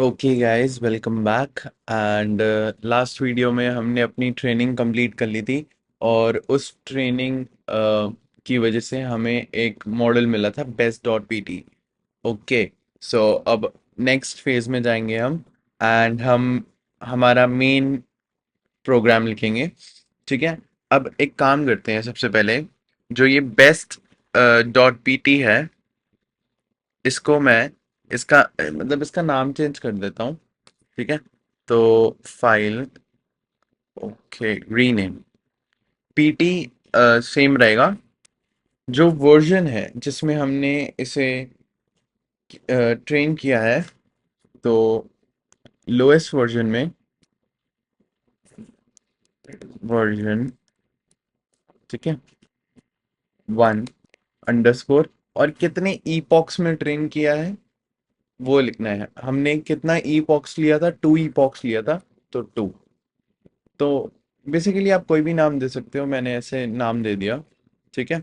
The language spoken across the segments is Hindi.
Okay guys, welcome back. And last video में हमने अपनी ट्रेनिंग कंप्लीट कर ली थी। और उस ट्रेनिंग की वजह से हमें एक मॉडल मिला था best dot P T. Okay. So अब नेक्स्ट फेज में जाएंगे हम। एंड हम हमारा मेन प्रोग्राम लिखेंगे। ठीक है। अब एक काम करते हैं, सबसे पहले जो ये बेस्ट डॉट पी टी है, इसको मैं इसका मतलब इसका नाम चेंज कर देता हूँ। ठीक है। तो file, okay, rename, PT same रहेगा। जो वर्जन है जिसमें हमने इसे ट्रेन किया है, तो लोएस्ट वर्जन में वर्जन, ठीक है, 1 अंडरस्कोर, और कितने ईपॉक्स में ट्रेन किया है वो लिखना है। हमने कितना ईपॉक्स लिया था, 2 ईपॉक्स लिया था, तो 2। तो बेसिकली आप कोई भी नाम दे सकते हो, मैंने ऐसे नाम दे दिया। ठीक है।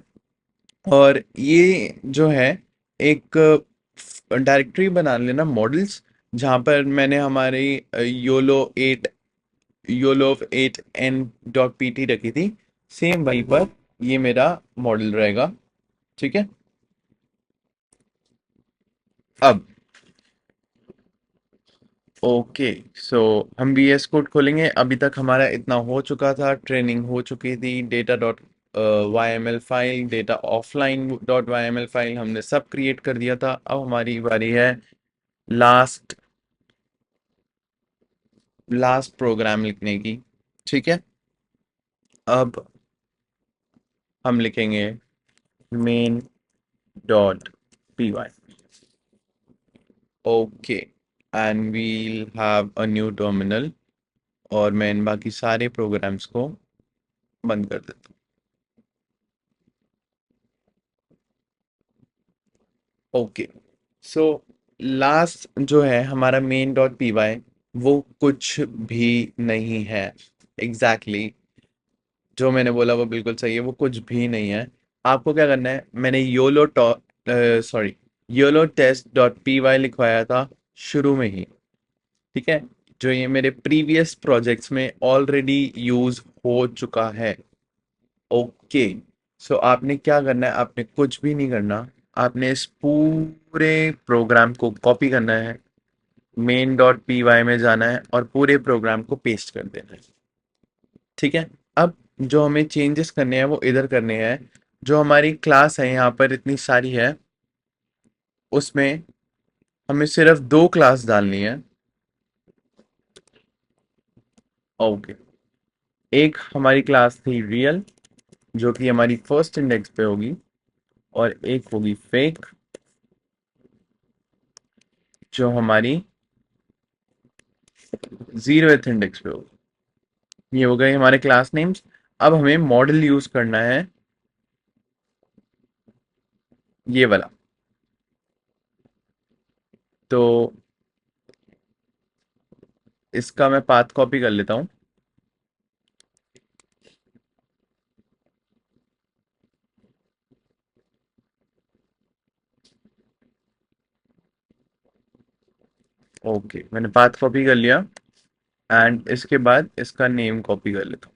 और ये जो है, एक डायरेक्टरी बना लेना मॉडल्स, जहाँ पर मैंने हमारी YOLO8N.PT रखी थी। सेम वहीं पर ये मेरा मॉडल रहेगा। ठीक है। अब ओके, सो हम VS कोड खोलेंगे। अभी तक हमारा इतना हो चुका था, ट्रेनिंग हो चुकी थी। Data dot YML file, data offline dot YML file हमने सब क्रिएट कर दिया था। अब हमारी बारी है लास्ट लास्ट प्रोग्राम लिखने की। ठीक है। अब हम लिखेंगे main dot P Y. Okay. And we'll have a new terminal. और मैं इन बाकी सारे प्रोग्राम्स को बंद कर देता हूँ। ओके। सो लास्ट जो है हमारा मेन डॉट पी वाई, वो कुछ भी नहीं है। एग्जैक्टली exactly, जो मैंने बोला वो बिल्कुल सही है, वो कुछ भी नहीं है। आपको क्या करना है, मैंने YOLO test dot P Y लिखवाया था शुरू में ही। ठीक है। जो ये मेरे प्रीवियस प्रोजेक्ट्स में ऑलरेडी यूज हो चुका है। ओके। सो आपने क्या करना है, आपने कुछ भी नहीं करना। आपने इस पूरे प्रोग्राम को कॉपी करना है, मेन डॉट पी वाई में जाना है और पूरे प्रोग्राम को पेस्ट कर देना है। ठीक है। अब जो हमें चेंजेस करने हैं वो इधर करने हैं। जो हमारी क्लास है यहाँ पर इतनी सारी है, उसमें हमें सिर्फ 2 क्लास डालनी है। ओके। एक हमारी क्लास थी रियल, जो कि हमारी फर्स्ट इंडेक्स पे होगी। और एक होगी फेक, जो हमारी 0th इंडेक्स पे होगी। ये हो गए हमारे क्लास नेम्स। अब हमें मॉडल यूज करना है, ये वाला। तो इसका मैं पाथ कॉपी कर लेता हूँ। ओके, मैंने पाथ कॉपी कर लिया। एंड इसके बाद इसका नेम कॉपी कर लेता हूँ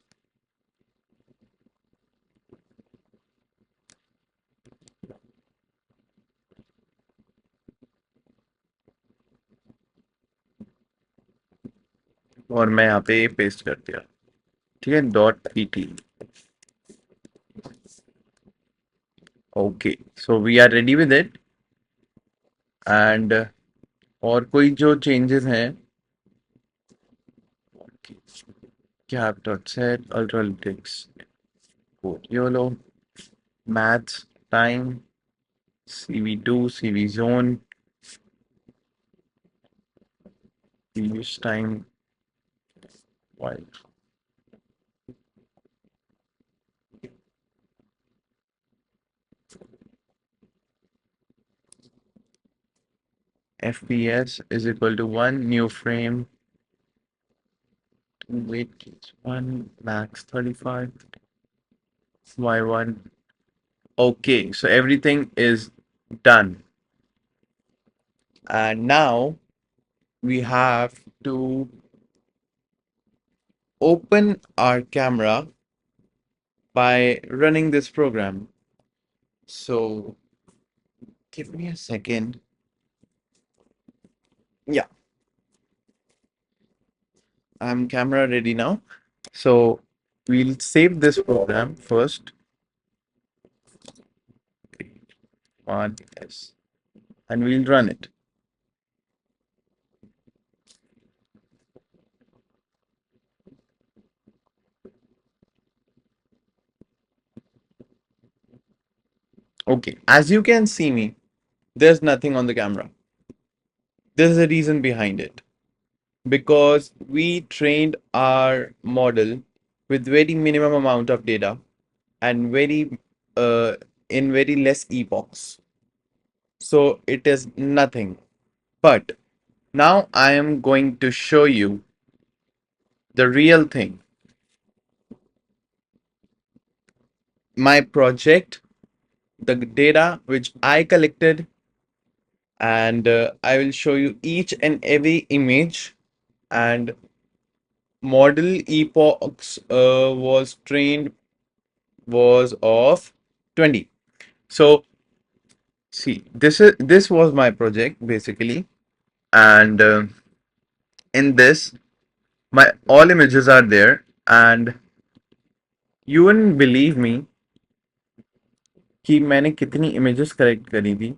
और मैं यहाँ पे पेस्ट कर दिया। ठीक है, dot P T. Okay, so we are ready with it. And और कोई जो चेंजेस हैं, cap dot set Ultralytics, YOLO, maths, time, CV2, CV zone, previous time, while FPS is equal to 1, new frame, weight is 1, max 35, Y1. Okay, so everything is done. And now we have to open our camera by running this program. So give me a second. Yeah, I'm camera ready now. So we'll save this program first. One, yes, and we'll run it. Okay, as you can see me, there's nothing on the camera. There's a reason behind it. Because we trained our model with very minimum amount of data and very in very less epochs. So it is nothing. But now I am going to show you the real thing. My project, the data which I collected, and I will show you each and every image and model epochs was trained was of 20. So see, this was my project basically, and in this, my all images are there, and you wouldn't believe me कि मैंने कितनी images कलेक्ट करी थी.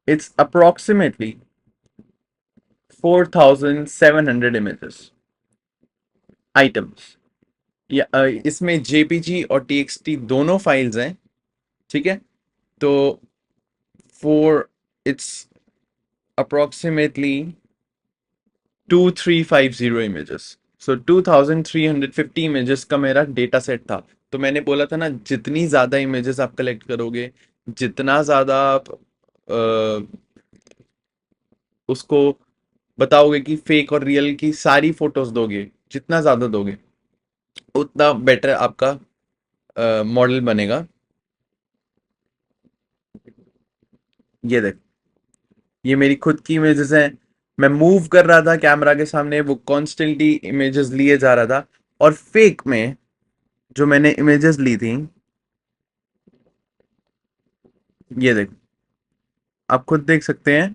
It's approximately 4,700 images items. या इसमें JPG और TXT दोनों फाइल्स हैं, ठीक है. तो for it's approximately 2350 images. So 2350 images का मेरा डेटा सेट था. तो मैंने बोला था ना, जितनी ज्यादा इमेजेस आप कलेक्ट करोगे, जितना ज्यादा आप उसको बताओगे कि फेक और रियल की सारी फोटोज दोगे, जितना ज्यादा दोगे उतना बेटर आपका मॉडल बनेगा. ये देख, ये मेरी खुद की इमेजेस हैं. मैं मूव कर रहा था कैमरा के सामने, वो कॉन्स्टेंटली इमेजेस लिए जा रहा था. और फेक में जो मैंने इमेजेस ली थी, ये देख, आप खुद देख सकते हैं.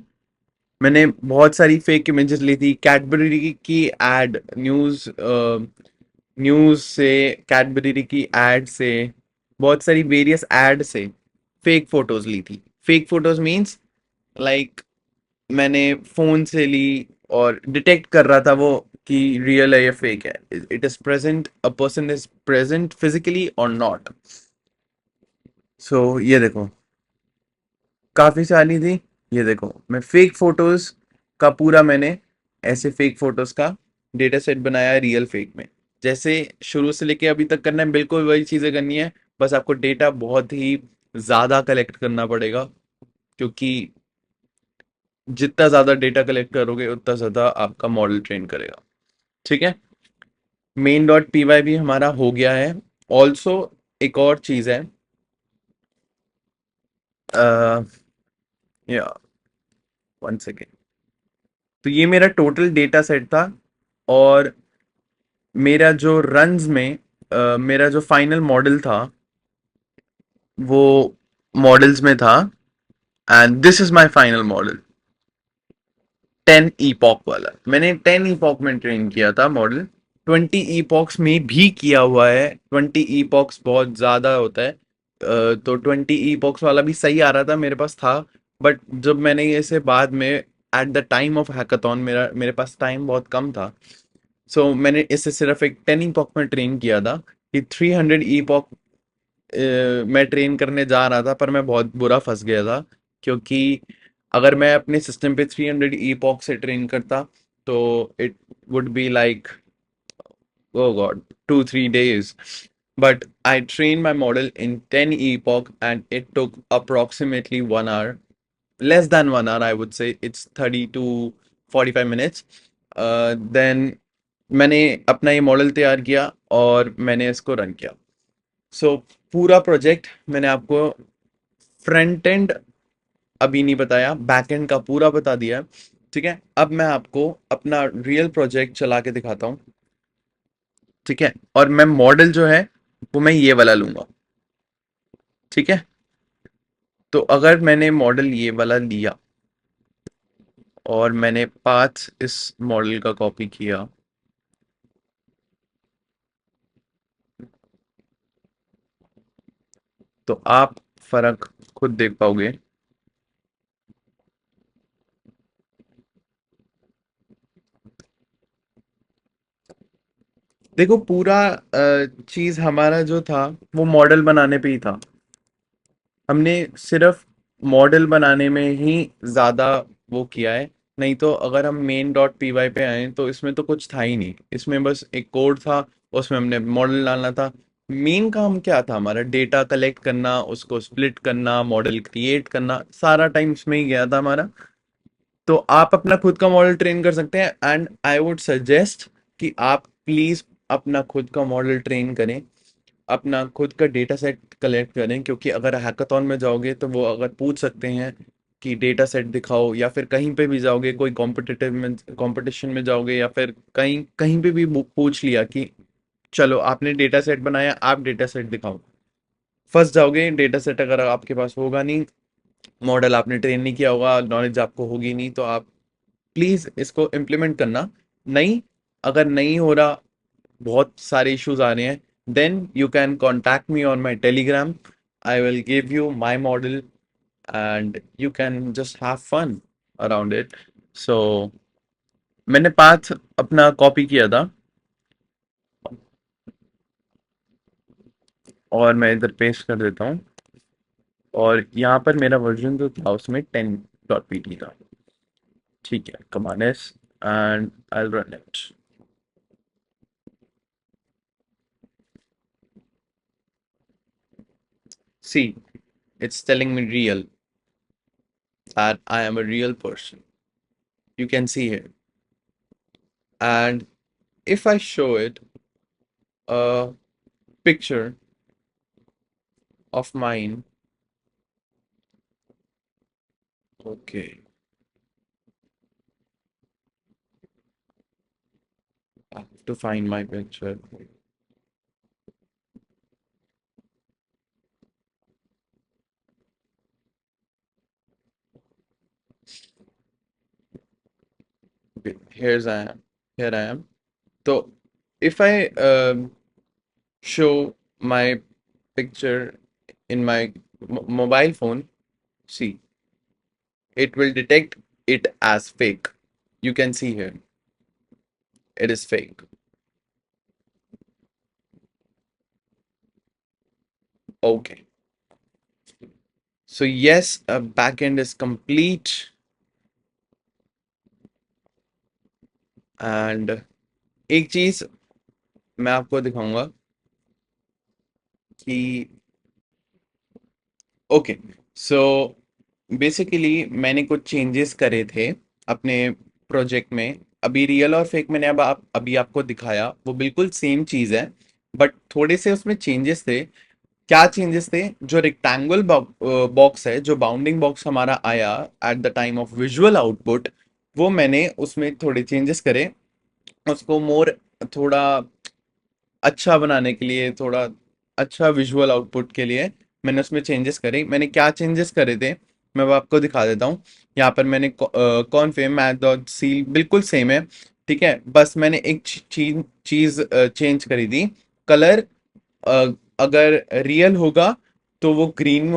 मैंने बहुत सारी फेक इमेजेस ली थी. कैडबरी की एड, न्यूज से, कैडबरी की एड से, बहुत सारी वेरियस एड से फेक फोटोज ली थी. फेक फोटोज मींस लाइक मैंने फोन से ली और डिटेक्ट कर रहा था वो कि रियल है या फेक है. It is present, a person is present physically और नॉट. सो ये देखो, काफी सारी थी. ये देखो, मैं फेक फोटोज का पूरा मैंने ऐसे फेक फोटोज का डेटा सेट बनाया है रियल फेक में. जैसे शुरू से लेके अभी तक करना है, बिल्कुल वही चीजें करनी है. बस आपको डेटा बहुत ही ज्यादा कलेक्ट करना पड़ेगा, क्योंकि जितना ज्यादा डेटा कलेक्ट करोगे उतना ज्यादा आपका मॉडल ट्रेन करेगा. ठीक है. मेन डॉट पी वाई भी हमारा हो गया है. ऑल्सो एक और चीज है. या वन सेकेंड. तो ये मेरा टोटल डेटा सेट था, और मेरा जो रन्स में मेरा जो फाइनल मॉडल था वो मॉडल्स में था. And this is my final model. 10 epoch वाला मैंने 10 ईपॉक में ट्रेन किया था मॉडल. 20 ईपॉक्स में भी किया हुआ है. 20 ईपॉक्स बहुत ज्यादा होता है. तो 20 ईपॉक्स वाला भी सही आ रहा था, मेरे पास था. बट जब मैंने ये से बाद में, at the time of hackathon, मेरे पास टाइम बहुत कम था. सो मैंने इसे सिर्फ एक 10 ईपॉक में ट्रेन किया था. कि 300 ईपॉक मैं ट्रेन करने जा रहा था, पर मैं बहुत बुरा फंस गया था. क्योंकि अगर मैं अपने सिस्टम पे 300 ईपॉक से ट्रेन करता, तो it would be like, oh god, 2-3 days. But I trained my model in 10 epoch, and it took approximately 1 hour. Less than 1 hour, I would say. It's 30 to 45 minutes. Then मैंने अपना ये मॉडल तैयार किया और मैंने इसको रन किया. सो पूरा प्रोजेक्ट मैंने आपको फ्रंट एंड अभी नहीं बताया, बैकएंड का पूरा बता दिया। ठीक है, अब मैं आपको अपना रियल प्रोजेक्ट चला के दिखाता हूँ। ठीक है, और मैं मॉडल जो है वो मैं ये वाला लूंगा। ठीक है, तो अगर मैंने मॉडल ये वाला लिया और मैंने पाथ इस मॉडल का कॉपी किया, तो आप फर्क खुद देख पाओगे। देखो, पूरा चीज हमारा जो था वो मॉडल बनाने पे ही था। हमने सिर्फ मॉडल बनाने में ही ज्यादा वो किया है। नहीं तो अगर हम मेन डॉट पी वाई पे आए तो इसमें तो कुछ था ही नहीं, इसमें बस एक कोड था, उसमें हमने मॉडल डालना था। मेन काम क्या था हमारा? डेटा कलेक्ट करना, उसको स्प्लिट करना, मॉडल क्रिएट करना, सारा टाइम इसमें ही गया था हमारा। तो आप अपना खुद का मॉडल ट्रेन कर सकते हैं, एंड आई वुड सजेस्ट कि आप प्लीज अपना खुद का मॉडल ट्रेन करें, अपना खुद का डेटा सेट कलेक्ट करें। क्योंकि अगर हैकाथॉन में जाओगे तो वो अगर पूछ सकते हैं कि डेटा सेट दिखाओ, या फिर कहीं पे भी जाओगे, कोई कॉम्पिटिटिव में कंपटीशन में जाओगे, या फिर कहीं कहीं पे भी पूछ लिया कि चलो आपने डेटा सेट बनाया, आप डेटा सेट दिखाओ, फंस जाओगे। डेटा सेट अगर आपके पास होगा नहीं, मॉडल आपने ट्रेन नहीं किया होगा, नॉलेज आपको होगी नहीं, तो आप प्लीज इसको इम्प्लीमेंट करना। नहीं, अगर नहीं हो रहा, बहुत सारे इश्यूज आ रहे हैं, then you can contact me on my Telegram. I will give you my model and you can just have fun around it. So मैंने पाथ अपना कॉपी किया था, और मैं इधर पेस्ट कर देता हूँ। और यहाँ पर मेरा वर्जन जो था उसमें 10.pt था। ठीक है, command S and I will run it. See, it's telling me real, that I am a real person. You can see here. And if I show it a picture of mine, okay, I have to find my picture. Okay, here's I am. Here I am. So if I show my picture in my mobile phone, see, it will detect it as fake. You can see here, it is fake. Okay. So yes, a backend is complete, and एक चीज मैं आपको दिखाऊंगा कि ओके, सो बेसिकली मैंने कुछ चेंजेस करे थे अपने प्रोजेक्ट में। अभी रियल और फेक मैंने अब अभी आपको दिखाया, वो बिल्कुल सेम चीज है, बट थोड़े से उसमें चेंजेस थे। क्या चेंजेस थे? जो रेक्टेंगल बॉक्स है, जो बाउंडिंग बॉक्स हमारा आया at the time of visual output, वो मैंने उसमें थोड़े चेंजेस करे, उसको मोर थोड़ा अच्छा बनाने के लिए, थोड़ा अच्छा विजुअल आउटपुट के लिए मैंने उसमें चेंजेस करे। मैंने क्या चेंजेस करे थे मैं वो आपको दिखा देता हूँ। यहाँ पर मैंने कॉन फेम मैथ डॉट सी बिल्कुल सेम है। ठीक है, बस मैंने एक चीज चीज चेंज करी थी। कलर अगर रियल होगा तो वो ग्रीन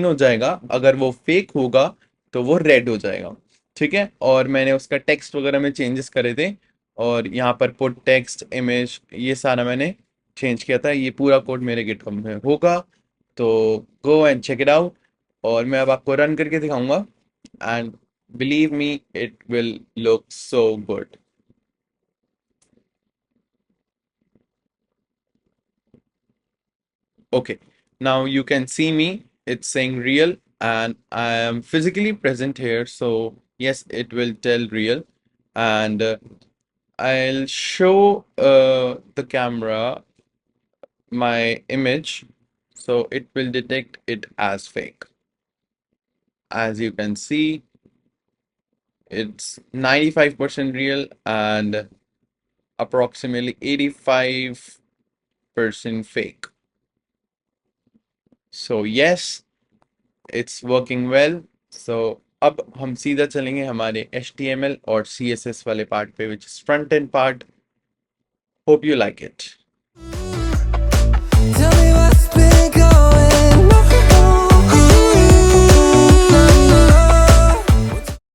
हो जाएगा, अगर वो फेक होगा तो वो रेड हो जाएगा। ठीक है, और मैंने उसका टेक्स्ट वगैरह में चेंजेस करे थे, और यहाँ पर पुट टेक्स्ट इमेज ये सारा मैंने चेंज किया था। ये पूरा कोड मेरे गिटहब में होगा, तो go and check it out. और मैं अब आपको रन करके दिखाऊंगा, and believe me, it will look so good. Okay, now you can see me. It's saying real, and I am physically present here. So, yes, it will tell real. And I'll show the camera my image, so it will detect it as fake. As you can see, it's 95% real and approximately 85% fake. So yes, it's working well. So अब हम सीधा चलेंगे हमारे HTML और CSS वाले पार्ट पे, which is front end part. Hope you like it.